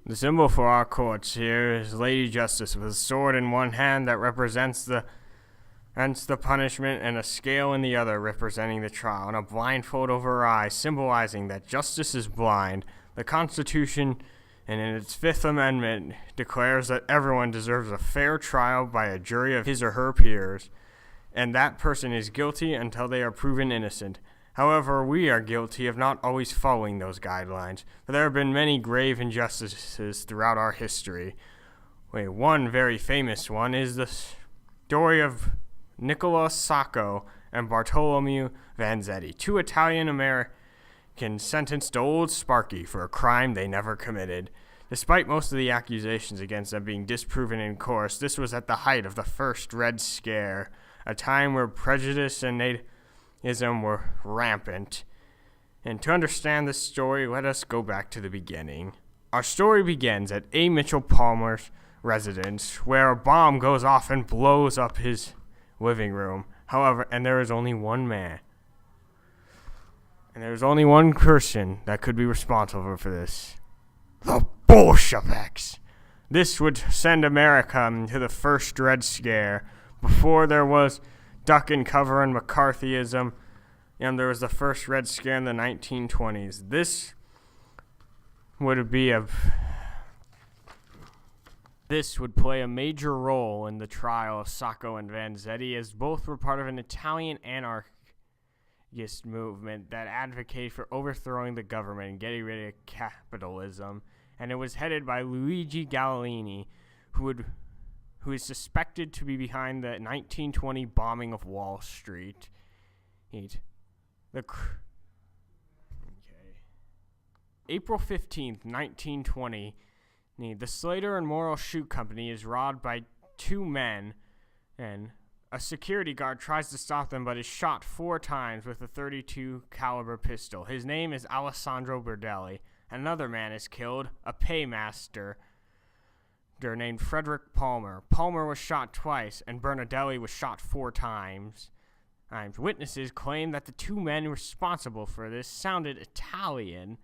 The symbol for our courts here is Lady Justice with a sword in one hand that represents the punishment, and a scale in the other representing the trial, and a blindfold over her eyes, symbolizing that justice is blind. The Constitution, and in its Fifth Amendment, declares that everyone deserves a fair trial by a jury of his or her peers, and that person is guilty until they are proven innocent. However, we are guilty of not always following those guidelines, for there have been many grave injustices throughout our history. One very famous one is the story of Nicola Sacco and Bartolomeo Vanzetti, two Italian-Americans sentenced to Old Sparky for a crime they never committed. Despite most of the accusations against them being disproven in court, this was at the height of the first Red Scare, a time where prejudice and nativism were rampant. And to understand this story, let us go back to the beginning. Our story begins at A. Mitchell Palmer's residence, where a bomb goes off and blows up his living room. However, and there is only one man. And there is only one person that could be responsible for this. The Bolsheviks! This would send America into the first Red Scare. Before there was duck and cover and McCarthyism, and there was the first Red Scare in the 1920s. This would play a major role in the trial of Sacco and Vanzetti, as both were part of an Italian anarchist movement that advocated for overthrowing the government and getting rid of capitalism, and it was headed by Luigi Galleani, who is suspected to be behind the 1920 bombing of Wall Street. April 15th, 1920, the Slater and Morrill Shoe Company is robbed by two men, and a security guard tries to stop them but is shot 4 times with a .32 caliber pistol. His name is Alessandro Berdelli. Another man is killed, a paymaster named Frederick Palmer. Palmer was shot twice, and Bernadelli was shot 4 times. Witnesses claim that the two men responsible for this sounded Italian,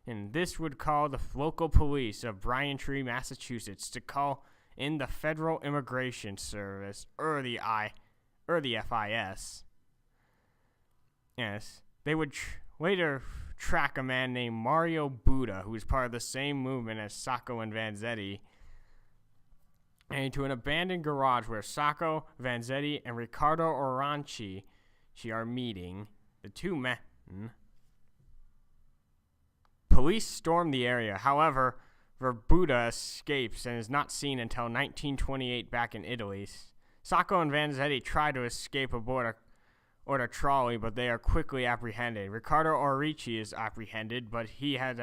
and this would call the local police of Braintree, Massachusetts, to call in the Federal Immigration Service, or the FIS. Yes, they would later track a man named Mario Buda, who was part of the same movement as Sacco and Vanzetti, and to an abandoned garage where Sacco, Vanzetti, and Riccardo Oranci are meeting. The two men. Police storm the area. However, Buda escapes and is not seen until 1928 back in Italy. Sacco and Vanzetti try to escape aboard a trolley, but they are quickly apprehended. Riccardo Oranci is apprehended, but he had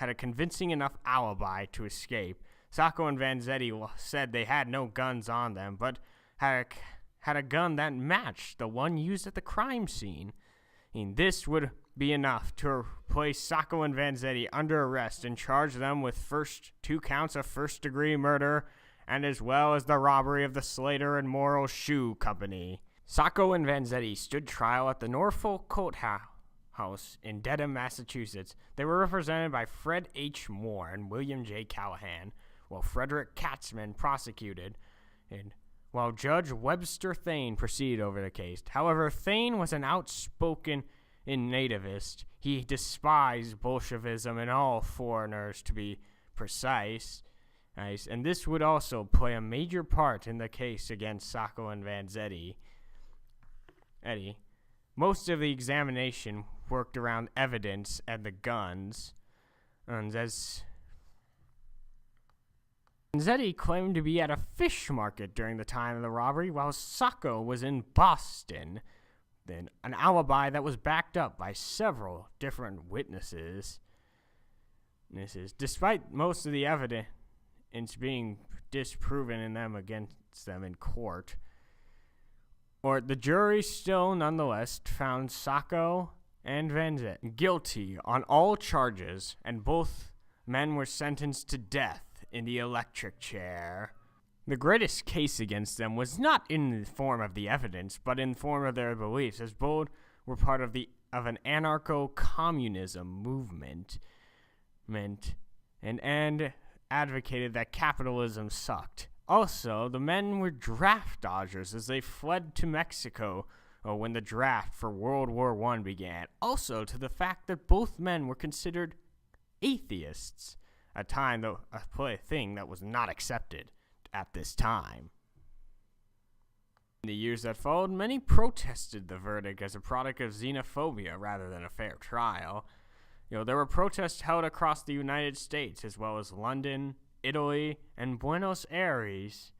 a convincing enough alibi to escape. Sacco and Vanzetti said they had no guns on them, but had a gun that matched the one used at the crime scene. And this would be enough to place Sacco and Vanzetti under arrest and charge them with 2 counts of first-degree murder, and as well as the robbery of the Slater and Morrill Shoe Company. Sacco and Vanzetti stood trial at the Norfolk Courthouse in Dedham, Massachusetts. They were represented by Fred H. Moore and William J. Callahan, while Frederick Katzman prosecuted, and while Judge Webster Thane proceeded over the case. However, Thane was an outspoken nativist. He despised Bolshevism and all foreigners, to be precise. And this would also play a major part in the case against Sacco and Vanzetti. Most of the examination worked around evidence and the guns, and as Vanzetti claimed to be at a fish market during the time of the robbery, while Sacco was in Boston. Then an alibi that was backed up by several different witnesses. Despite most of the evidence being disproven against them in court, the jury still nonetheless found Sacco and Vanzetti guilty on all charges, and both men were sentenced to death in the electric chair. The greatest case against them was not in the form of the evidence, but in the form of their beliefs, as both were part of an anarcho-communism movement. And advocated that capitalism sucked. Also, the men were draft dodgers as they fled to Mexico when the draft for World War I began. Also, to the fact that both men were considered atheists, a thing that was not accepted at this time. In the years that followed, many protested the verdict as a product of xenophobia rather than a fair trial. There were protests held across the United States as well as London, Italy, and Buenos Aires.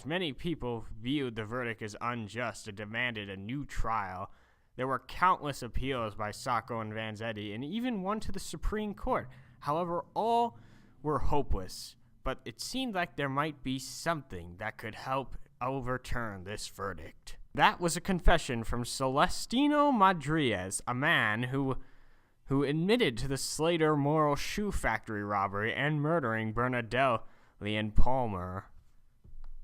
Many people viewed the verdict as unjust and demanded a new trial. There were countless appeals by Sacco and Vanzetti, and even one to the Supreme Court. However, all were hopeless, but it seemed like there might be something that could help overturn this verdict. That was a confession from Celestino Madriez, a man who admitted to the Slater Moral Shoe Factory robbery and murdering Bernardelli and Palmer.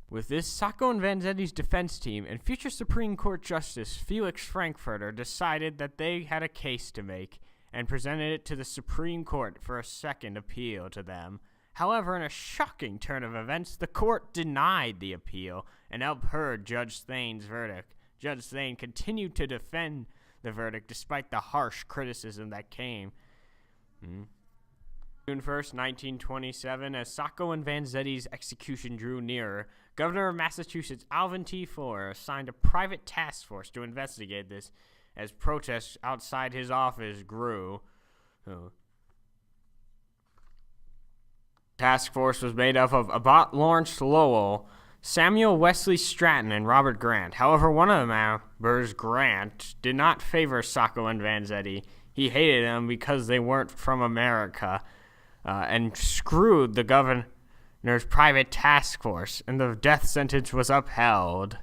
With this, Sacco and Vanzetti's defense team and future Supreme Court Justice Felix Frankfurter decided that they had a case to make and presented it to the Supreme Court for a second appeal to them. However, in a shocking turn of events, the court denied the appeal and upheld Judge Thane's verdict. Judge Thane continued to defend the verdict despite the harsh criticism that came. June 1st, 1927, as Sacco and Vanzetti's execution drew nearer, Governor of Massachusetts Alvin T. Fuller assigned a private task force to investigate this as protests outside his office grew. Task force was made up of Abbott Lawrence Lowell, Samuel Wesley Stratton, and Robert Grant. However, one of the members, Grant, did not favor Sacco and Vanzetti. He hated them because they weren't from America, and screwed the governor's private task force, and the death sentence was upheld.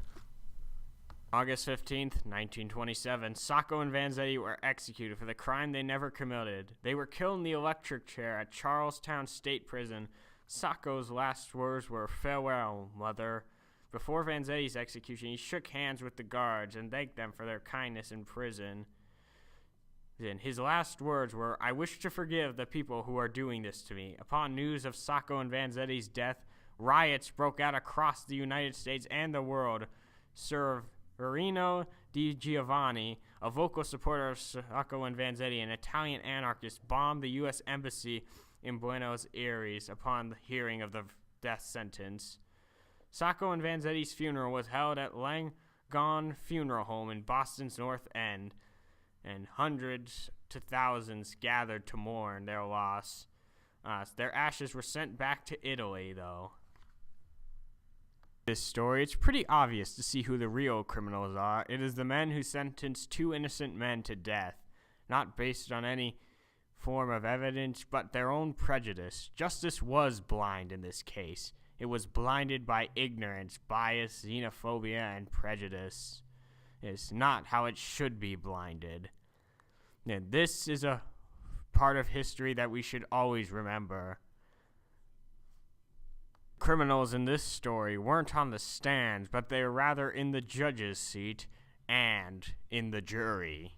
August 15th, 1927, Sacco and Vanzetti were executed for the crime they never committed. They were killed in the electric chair at Charlestown State Prison. Sacco's last words were, "Farewell, mother." Before Vanzetti's execution, he shook hands with the guards and thanked them for their kindness in prison. Then his last words were, "I wish to forgive the people who are doing this to me." Upon news of Sacco and Vanzetti's death, riots broke out across the United States and the world. Severino Di Giovanni, a vocal supporter of Sacco and Vanzetti, an Italian anarchist, bombed the U.S. Embassy in Buenos Aires upon the hearing of the death sentence. Sacco and Vanzetti's funeral was held at Langone Funeral Home in Boston's North End, and hundreds to thousands gathered to mourn their loss. Their ashes were sent back to Italy, though. This story, it's pretty obvious to see who the real criminals are. It is the men who sentenced two innocent men to death, not based on any form of evidence, but their own prejudice. Justice was blind in this case. It was blinded by ignorance, bias, xenophobia, and prejudice. It's not how it should be blinded. And this is a part of history that we should always remember. Criminals in this story weren't on the stands, but they were rather in the judge's seat and in the jury.